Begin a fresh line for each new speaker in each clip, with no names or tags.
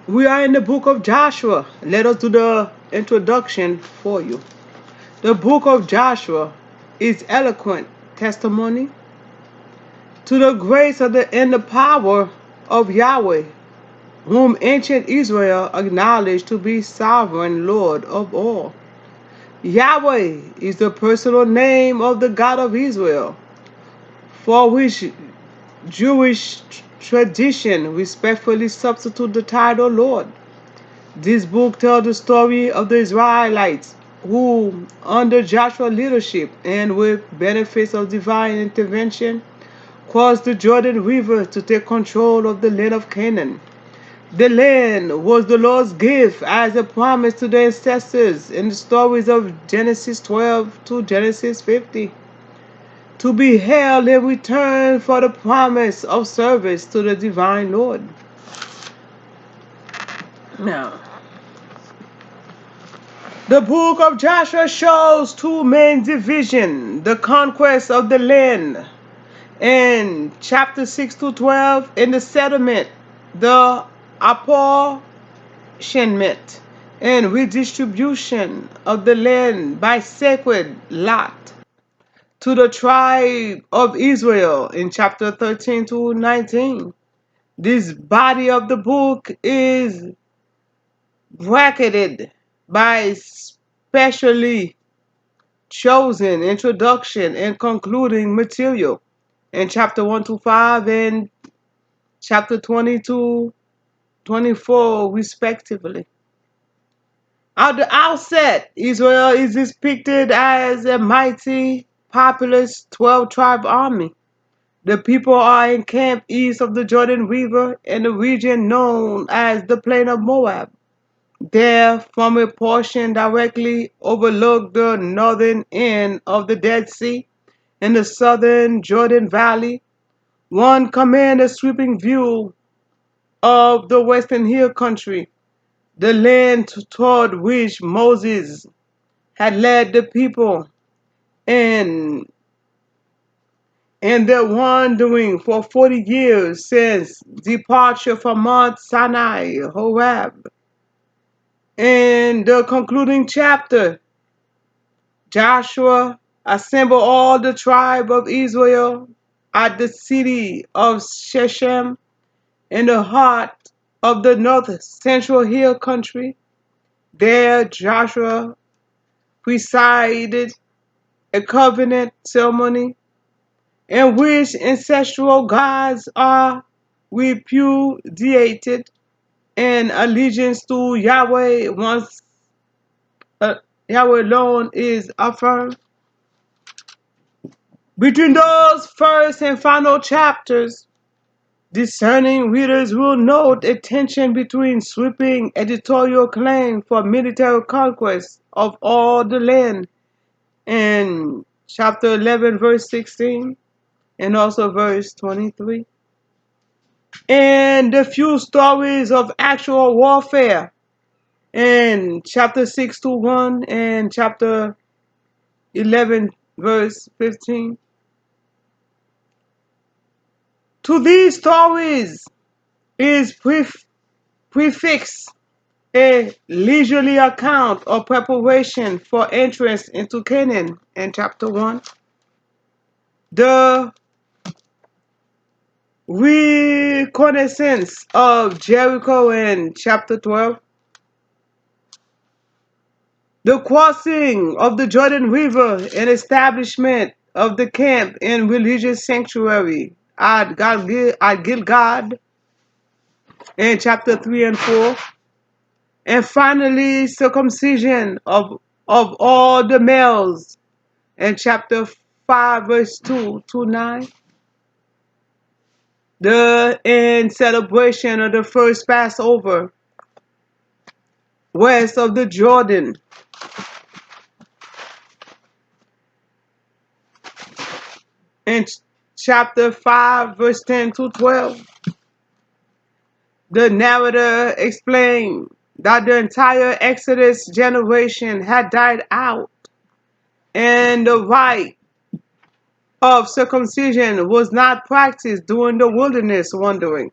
We are in the book of Joshua. Let us do the introduction for you. The book of Joshua is eloquent testimony to the grace of and the power of Yahweh, whom ancient Israel acknowledged to be sovereign Lord of all. Yahweh is the personal name of the God of Israel, for which Jewish tradition respectfully substitute the title Lord. This book tells the story of the Israelites who, under Joshua's leadership and with benefits of divine intervention, crossed the Jordan River to take control of the land of Canaan. The land was the Lord's gift as a promise to the ancestors in the stories of Genesis 12 to Genesis 50, to be held in return for the promise of service to the divine Lord. Now, the book of Joshua shows two main divisions: the conquest of the land in chapter 6 to 12, and the settlement, the apportionment and redistribution of the land by sacred lot to the tribe of Israel in chapter 13 to 19. This body of the book is bracketed by specially chosen introduction and concluding material in chapter 1 to 5 and chapter 20 to 24 respectively. At the outset, Israel is depicted as a mighty, populous 12-tribe army. The people are encamped east of the Jordan River in the region known as the Plain of Moab. There, from a portion directly overlooked the northern end of the Dead Sea in the southern Jordan Valley, one commands a sweeping view of the western hill country, the land toward which Moses had led the people in their wandering for 40 years since departure from Mount Sinai, Horeb. In the concluding chapter, Joshua assembled all the tribe of Israel at the city of Shechem in the heart of the north central hill country. There Joshua presided a covenant ceremony in which ancestral gods are repudiated and allegiance to Yahweh once Yahweh alone is affirmed. Between those first and final chapters, discerning readers will note a tension between sweeping editorial claim for military conquest of all the land in chapter 11, verse 16, and also verse 23, and the few stories of actual warfare in chapter 6 to 1 and chapter 11, verse 15. To these stories is prefixed a leisurely account of preparation for entrance into Canaan in chapter 1, the reconnaissance of Jericho in chapter 12, the crossing of the Jordan River and establishment of the camp and religious sanctuary at Gilgad in chapter 3 and 4, and finally circumcision of all the males in chapter 5 verse 2 to 9, the in celebration of the first Passover west of the Jordan in chapter 5 verse 10 to 12. The narrator explained that the entire Exodus generation had died out and the rite of circumcision was not practiced during the wilderness wandering.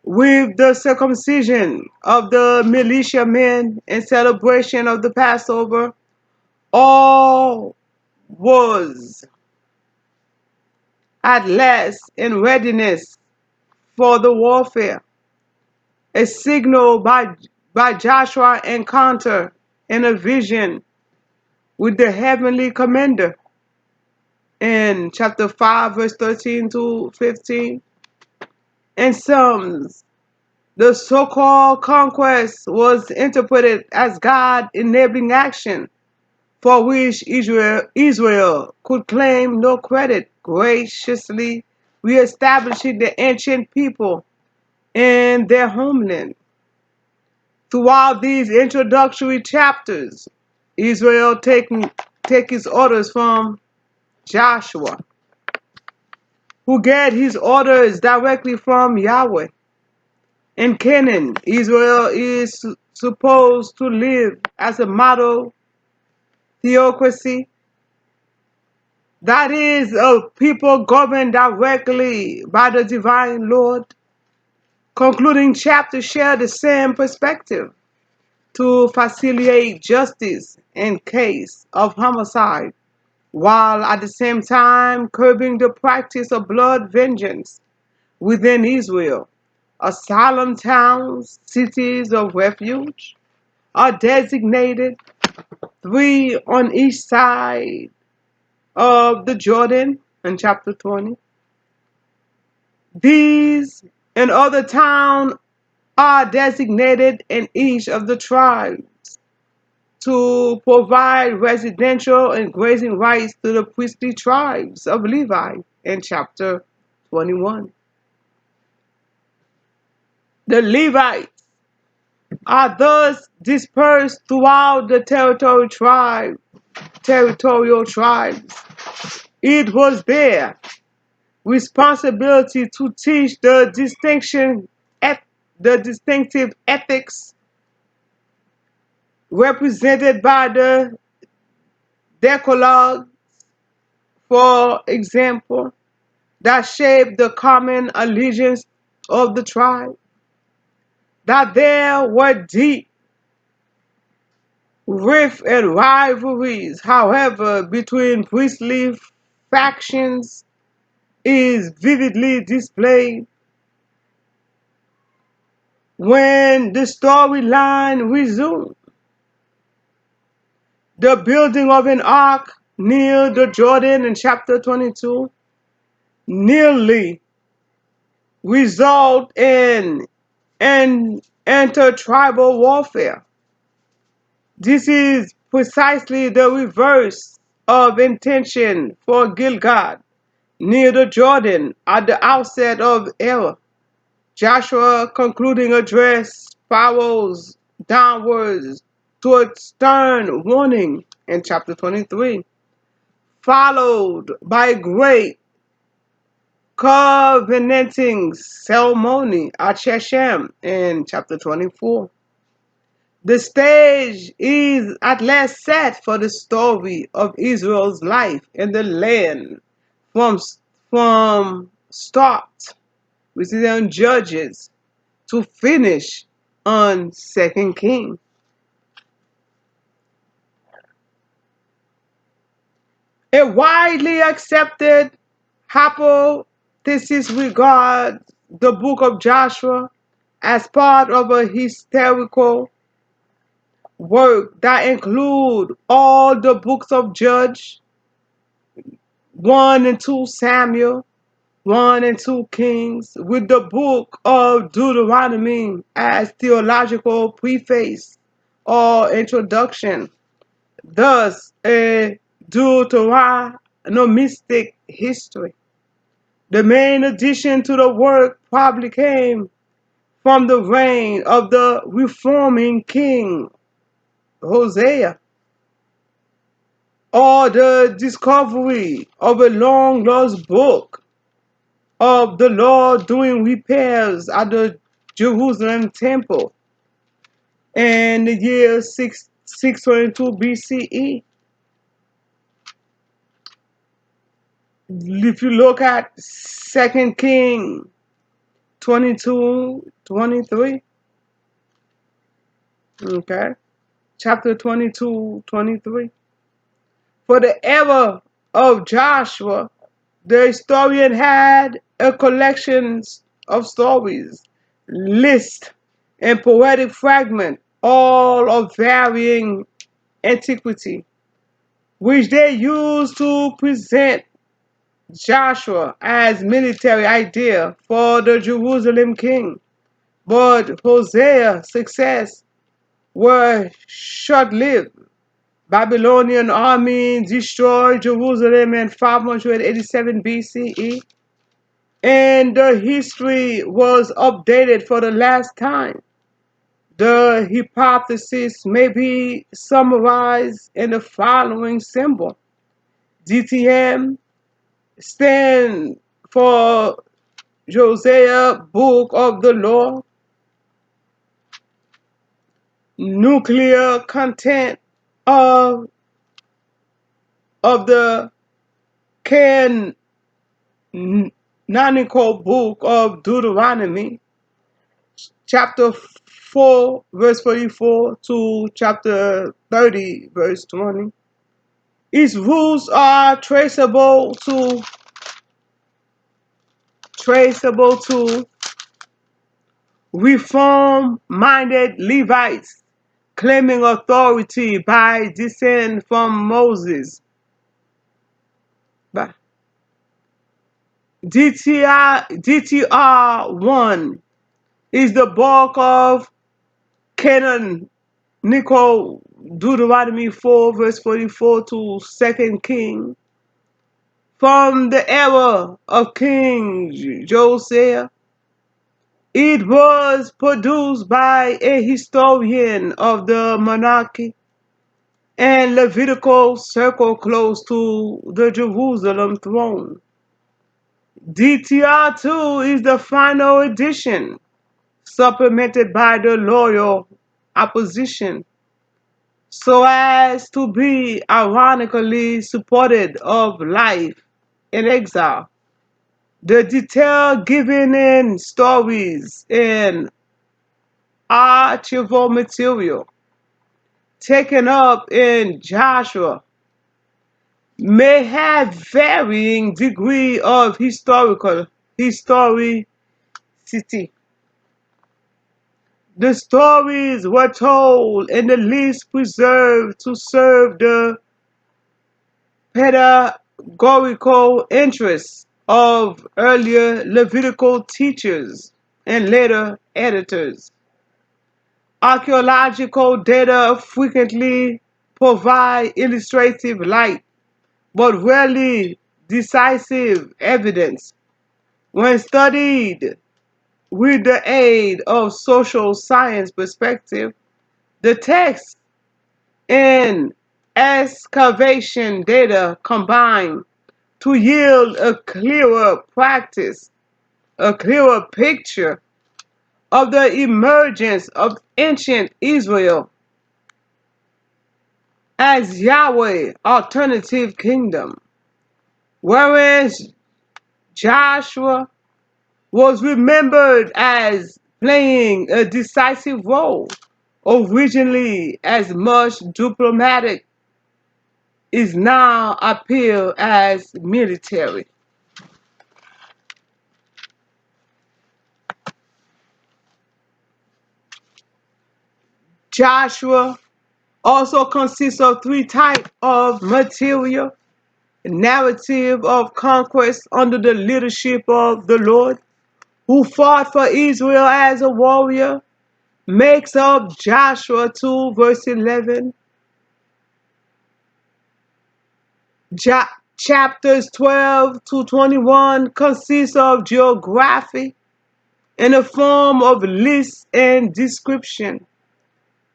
with the circumcision of the militiamen and celebration of the Passover, all was at last in readiness for the warfare. A signal by Joshua encounter in a vision with the heavenly commander in chapter 5, verse 13 to 15. In Psalms, the so-called conquest was interpreted as God enabling action for which Israel could claim no credit, graciously reestablishing the ancient people in their homeland. Throughout these introductory chapters, Israel take his orders from Joshua, who get his orders directly from Yahweh. In Canaan, Israel is supposed to live as a model theocracy, that is, a people governed directly by the divine Lord. Concluding chapters share the same perspective to facilitate justice in case of homicide, while at the same time curbing the practice of blood vengeance within Israel. Asylum towns, cities of refuge, are designated, 3 on each side of the Jordan in chapter 20. These and other towns are designated in each of the tribes to provide residential and grazing rights to the priestly tribes of Levi in chapter 21. The Levites are thus dispersed throughout the territorial tribes. It was their responsibility to teach the distinctive ethics represented by the Decalogue, for example, that shaped the common allegiance of the tribe. That there were deep rifts and rivalries, however, between priestly factions is vividly displayed when the storyline resumes. The building of an ark near the Jordan in chapter 22 nearly result in an intertribal warfare. This is precisely the reverse of intention for Gilgad near the Jordan at the outset of era. Joshua concluding address follows downwards towards stern warning in chapter 23, followed by great covenanting ceremony at Shechem in chapter 24. The stage is at last set for the story of Israel's life in the land from, from start, which is on Judges, to finish on 2 Kings. A widely accepted hypothesis regards the book of Joshua as part of a historical work that include all the books of Judges, 1 and 2 Samuel, 1 and 2 Kings, with the book of Deuteronomy as theological preface or introduction, thus a Deuteronomistic history. The main addition to the work probably came from the reign of the reforming king Hosea, or the discovery of a long lost book of the Lord doing repairs at the Jerusalem temple in the year 622 BCE. If you look at 2 Kings 22, 23. Okay. Chapter 22, 23. For the era of Joshua, the historian had a collection of stories, lists, and poetic fragments, all of varying antiquity, which they used to present Joshua as military idea for the Jerusalem king. But Hosea's success was short-lived. Babylonian army destroyed Jerusalem in 587 BCE, and the history was updated for the last time. The hypothesis may be summarized in the following symbol. DTM stand for Josiah Book of the Law. Nuclear content of the canonical book of Deuteronomy, chapter 4, verse 44 to chapter 30, verse 20. Its rules are traceable to reform-minded Levites claiming authority by descent from Moses. DTR1 is the bulk of canonical Deuteronomy 4 verse 44 to 2 King. From the era of King Josiah, it was produced by a historian of the monarchy and Levitical circle close to the Jerusalem throne. DTR2 is the final edition, supplemented by the loyal opposition, so as to be ironically supported of life in exile. The detail given in stories and archival material taken up in Joshua may have varying degree of historicity. The stories were told in the least preserved to serve the pedagogical interests of earlier Levitical teachers and later editors. Archaeological data frequently provide illustrative light, but rarely decisive evidence. When studied with the aid of social science perspective, the text and excavation data combine to yield a clearer picture of the emergence of ancient Israel as Yahweh's alternative kingdom, whereas Joshua was remembered as playing a decisive role, originally as much diplomatic, is now appear as military. Joshua also consists of three types of material: narrative of conquest under the leadership of the Lord, who fought for Israel as a warrior, makes up Joshua 2 verse 11. Chapters 12 to 21 consists of geography in the form of lists and description.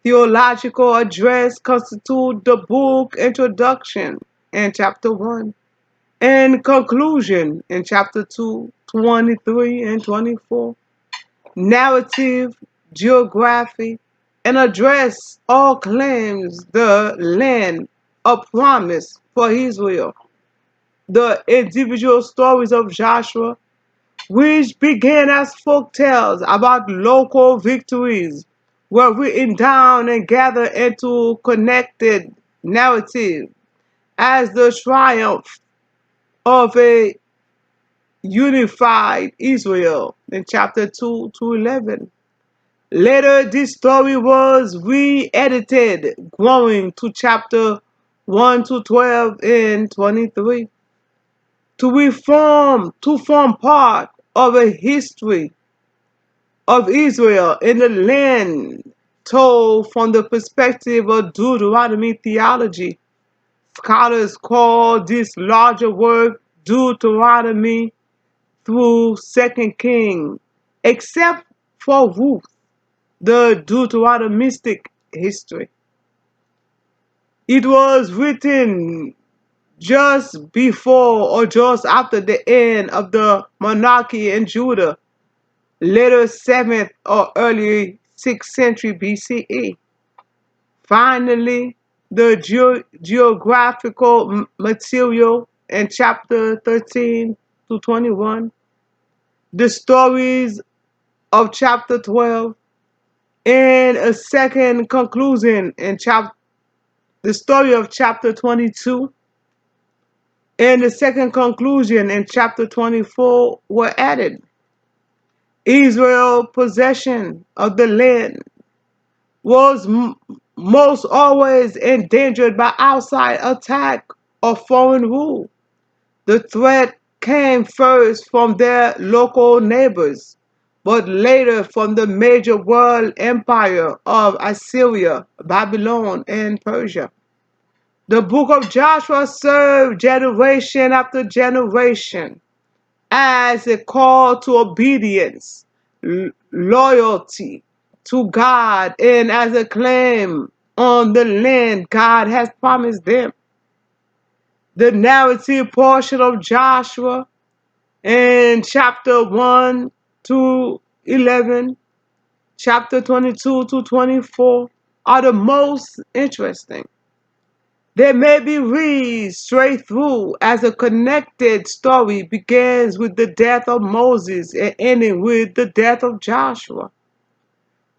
Theological address constitute the book introduction in chapter 1 and conclusion in chapter 2, 23 and 24. Narrative, geography, and address all claims the land of promise for Israel. The individual stories of Joshua which began as folk tales about local victories, were written down and gathered into connected narrative as the triumph of a unified Israel in chapter 2 to 11. Later, this story was re-edited, growing to chapter 1 to 12 and 23, to form part of a history of Israel in the land told from the perspective of Deuteronomy theology. Scholars call this larger work Deuteronomy through Second King, except for Ruth, the Deuteronomistic history. It was written just before or just after the end of the monarchy in Judah, later 7th or early 6th century BCE. Finally, the geographical material in chapter 13 to 21, the stories of chapter 12, and a second conclusion in the story of chapter 22, and the second conclusion in chapter 24 were added. Israel's possession of the land was most always endangered by outside attack or foreign rule. The threat came first from their local neighbors, but later from the major world empire of Assyria, Babylon, and Persia. The book of Joshua served generation after generation as a call to obedience, loyalty to God, and as a claim on the land God has promised them. The narrative portion of Joshua in chapter 1 to 11, chapter 22 to 24 are the most interesting. They may be read straight through as a connected story begins with the death of Moses and ending with the death of Joshua.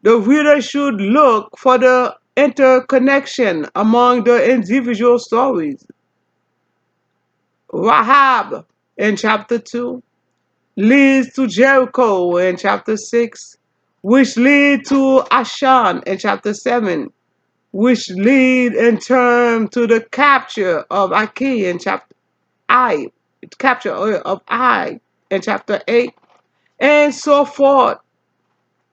The reader should look for the interconnection among the individual stories. Rahab in chapter 2 leads to Jericho in chapter 6, which lead to Ashan in chapter 7, which lead in turn to the capture of Aki in chapter I, capture of I in chapter 8, and so forth.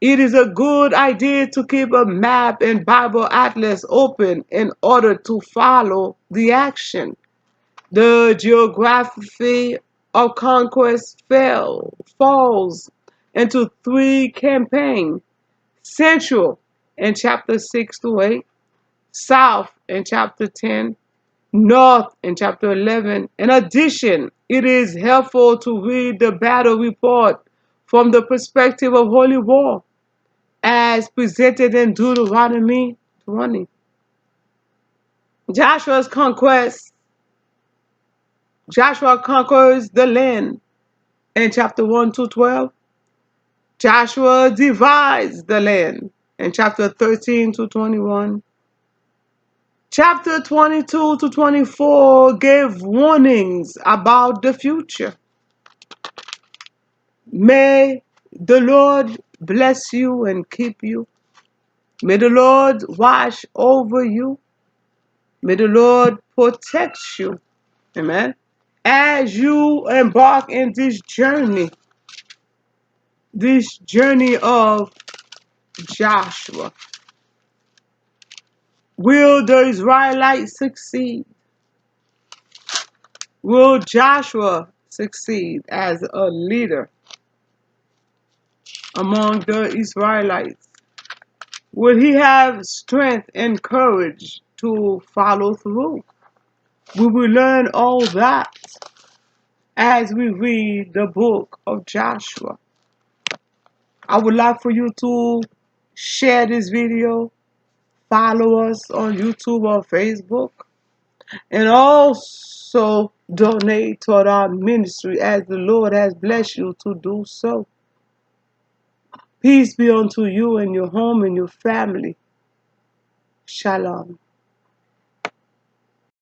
It is a good idea to keep a map and Bible atlas open in order to follow the action. The geography of conquest falls into three campaigns: central in chapter 6 to 8, south in chapter 10, north in chapter 11. In addition, it is helpful to read the battle report from the perspective of holy war as presented in Deuteronomy 20. Joshua's conquest. Joshua conquers the land in chapter 1 to 12. Joshua divides the land in chapter 13 to 21. Chapter 22 to 24 gave warnings about the future. May the Lord bless you and keep you. May the Lord watch over you. May the Lord protect you. Amen. As you embark in this journey of Joshua, will the Israelites succeed? Will Joshua succeed as a leader among the Israelites? Will he have strength and courage to follow through? We will learn all that as we read the book of Joshua. I would like for you to share this video, follow us on YouTube or Facebook, And also donate toward our ministry as the Lord has blessed you to do so. Peace be unto you and your home and your family. Shalom.